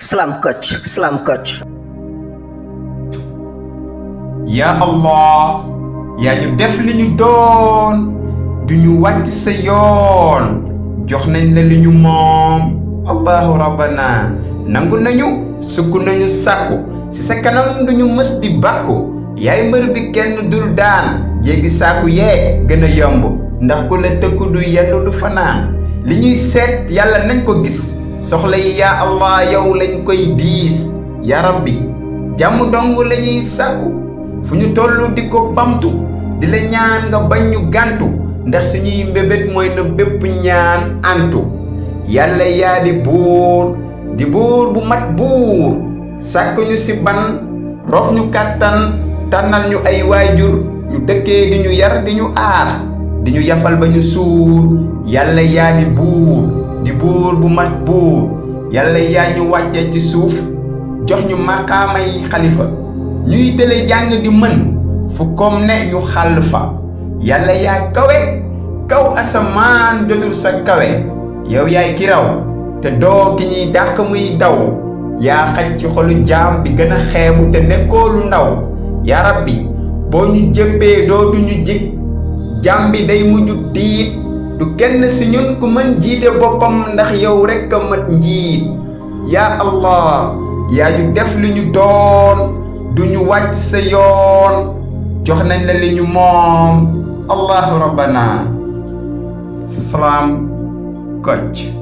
Salam Coach. Ya Allah yaa ñu def li ñu doon du ñu wàcc sa yoon jox nañ la li ñu moom allahu rabbana nangu nañu sukk nañu sàkku ci sa kanam duñu mës di bàkku yaay mbër bi kenn dul daan jéggi sàkku yee gën a yomb ndax ku la tëkku du yendu du fanaan li ñuy seet yàlla nañ ko gis soxla yi yaa Allah yow lañ koy diis ya rabbi jàmm dong la ñuy sàkku fu ñu tollu di ko bamtu di la ñaan nga bañ ñu gàntu ndax suñuy mbébét mooy na bépp ñaan antu yàlla yaa di buur bu mat buur sàkk ñu ci ban rof ñu kàttan tànnal ñu ay waajur ñu dëkkee di ñu yar di ñu aar di ñu yafal ba ñu suur yàlla yaa di buur bu mat buur yàlla yaa ñu wàccee ci suuf jox ñu maqaamay xalifa ñuy dele jàng di mën fu kom ne ñu xàll fa yàlla yaa kaw asamaan jotul sa kawe yow yaay ki raw te doo ki ñuy dàq muy daw yaa xaj ci xolu jaam bi gën a xeebu te nekkoo lu ndaw yaa rabbi boo ñu jëppee doo du ñu jig jaam bi day mujj tiit du kenn ci ñun ku mën jiite boppam ndax yow rekk a mat njiit yaa Allah yaa ñu def li ñu doon du ñu wàcc sa yoon jox nañ la li ñu moom allahu rabbana Salam Coach.